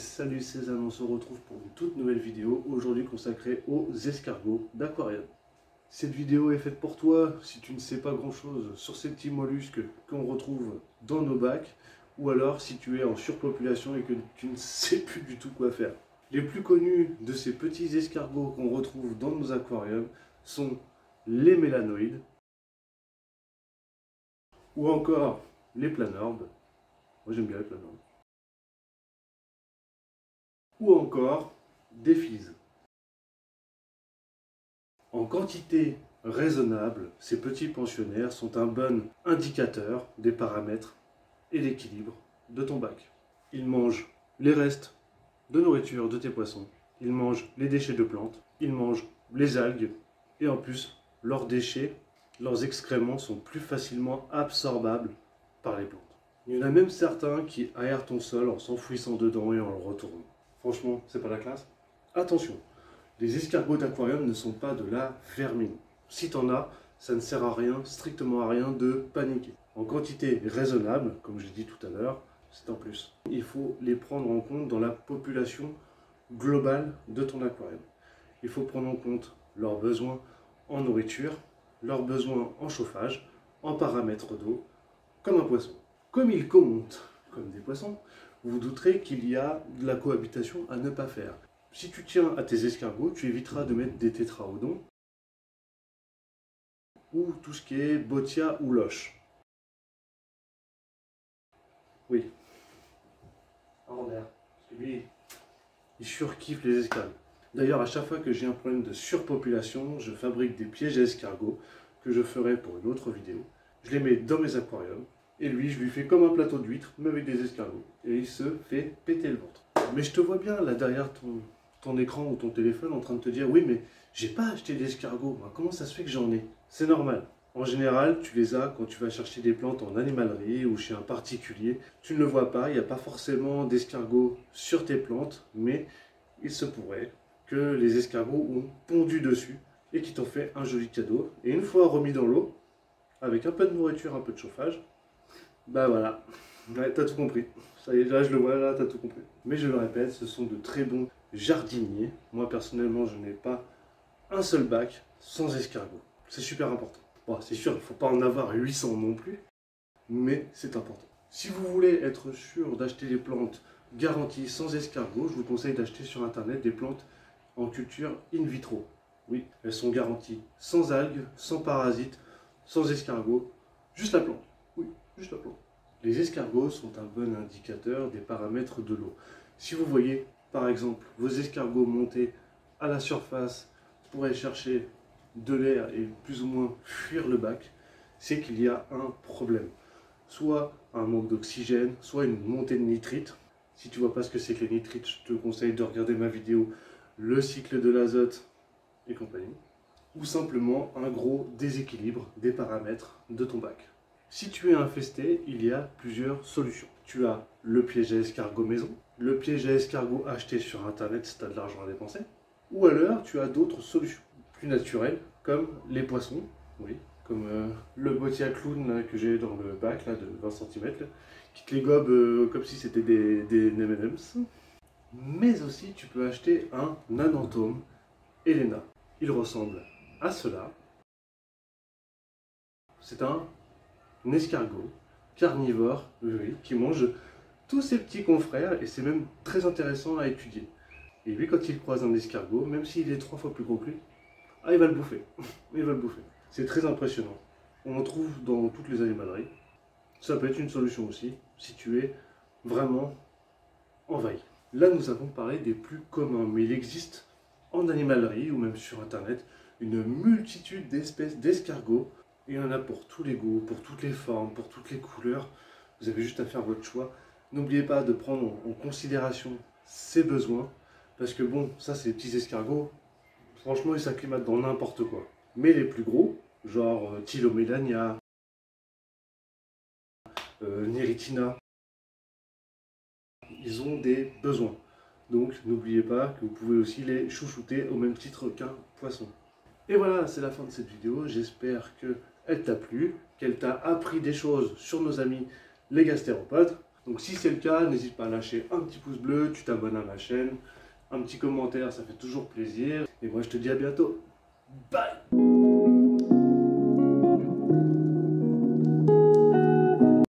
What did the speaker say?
salut Cézanne, on se retrouve pour une toute nouvelle vidéo, aujourd'hui consacrée aux escargots d'aquarium. Cette vidéo est faite pour toi si tu ne sais pas grand chose sur ces petits mollusques qu'on retrouve dans nos bacs, ou alors si tu es en surpopulation et que tu ne sais plus du tout quoi faire. Les plus connus de ces petits escargots qu'on retrouve dans nos aquariums sont les mélanoïdes, ou encore les planorbes. Moi j'aime bien les planorbes. Ou encore des physes. En quantité raisonnable, ces petits pensionnaires sont un bon indicateur des paramètres et l'équilibre de ton bac. Ils mangent les restes de nourriture de tes poissons, ils mangent les déchets de plantes, ils mangent les algues, et en plus, leurs déchets, leurs excréments sont plus facilement absorbables par les plantes. Il y en a même certains qui aèrent ton sol en s'enfouissant dedans et en le retournant. Franchement, c'est pas la classe. Attention, les escargots d'aquarium ne sont pas de la vermine. Si t'en as, ça ne sert à rien, strictement à rien de paniquer. En quantité raisonnable, comme je l'ai dit tout à l'heure, c'est un plus. Il faut les prendre en compte dans la population globale de ton aquarium. Il faut prendre en compte leurs besoins en nourriture, leurs besoins en chauffage, en paramètres d'eau, comme un poisson. Comme ils commentent comme des poissons, vous douterez qu'il y a de la cohabitation à ne pas faire. Si tu tiens à tes escargots, tu éviteras de mettre des tétraodons ou tout ce qui est botia ou loche. Oui. Parce que lui, il surkiffe les escargots. D'ailleurs, à chaque fois que j'ai un problème de surpopulation, je fabrique des pièges à escargots que je ferai pour une autre vidéo. Je les mets dans mes aquariums. Et lui, je lui fais comme un plateau d'huîtres, mais avec des escargots. Et il se fait péter le ventre. Mais je te vois bien là derrière ton écran ou ton téléphone en train de te dire « Oui, mais j'ai pas acheté d'escargots. Comment ça se fait que j'en ai ?» C'est normal. En général, tu les as quand tu vas chercher des plantes en animalerie ou chez un particulier. Tu ne le vois pas, il n'y a pas forcément d'escargots sur tes plantes, mais il se pourrait que les escargots ont pondu dessus et qu'ils t'ont fait un joli cadeau. Et une fois remis dans l'eau, avec un peu de nourriture, un peu de chauffage, bah voilà, ouais, t'as tout compris. Ça y est, là je le vois, là t'as tout compris. Mais je le répète, ce sont de très bons jardiniers. Moi personnellement, je n'ai pas un seul bac sans escargots. C'est super important. Bon, c'est sûr, il ne faut pas en avoir 800 non plus, mais c'est important. Si vous voulez être sûr d'acheter des plantes garanties sans escargots, je vous conseille d'acheter sur internet des plantes en culture in vitro. Oui, elles sont garanties sans algues, sans parasites, sans escargots, juste la plante. Oui, juste la plante. Les escargots sont un bon indicateur des paramètres de l'eau. Si vous voyez, par exemple, vos escargots monter à la surface pour aller chercher de l'air et plus ou moins fuir le bac, c'est qu'il y a un problème. Soit un manque d'oxygène, soit une montée de nitrite. Si tu ne vois pas ce que c'est que les nitrites, je te conseille de regarder ma vidéo « Le cycle de l'azote et compagnie ». Ou simplement un gros déséquilibre des paramètres de ton bac. Si tu es infesté, il y a plusieurs solutions. Tu as le piège à escargot maison, le piège à escargot acheté sur internet si tu as de l'argent à dépenser, ou alors tu as d'autres solutions plus naturelles comme les poissons, oui, comme le botia clown là, que j'ai dans le bac là, de 20 cm, là, qui te les gobe comme si c'était des M&M's. Mais aussi tu peux acheter un Nanantome Helena. Il ressemble à cela. C'est un escargot carnivore, oui, qui mange tous ses petits confrères et c'est même très intéressant à étudier. Et lui, quand il croise un escargot, même s'il est 3 fois plus gros que lui, il va le bouffer. Il va le bouffer. C'est très impressionnant. On en trouve dans toutes les animaleries. Ça peut être une solution aussi, si tu es vraiment envahi. Là, nous avons parlé des plus communs, mais il existe en animalerie ou même sur internet une multitude d'espèces d'escargots. Il y en a pour tous les goûts, pour toutes les formes, pour toutes les couleurs. Vous avez juste à faire votre choix. N'oubliez pas de prendre en considération ses besoins. Parce que bon, ça c'est des petits escargots. Franchement, ils s'acclimatent dans n'importe quoi. Mais les plus gros, genre Tylomélania, Neritina, ils ont des besoins. Donc n'oubliez pas que vous pouvez aussi les chouchouter au même titre qu'un poisson. Et voilà, c'est la fin de cette vidéo. J'espère qu'elle t'a plu, qu'elle t'a appris des choses sur nos amis les gastéropodes. Donc si c'est le cas, n'hésite pas à lâcher un petit pouce bleu, tu t'abonnes à ma chaîne, un petit commentaire, ça fait toujours plaisir. Et moi je te dis à bientôt. Bye!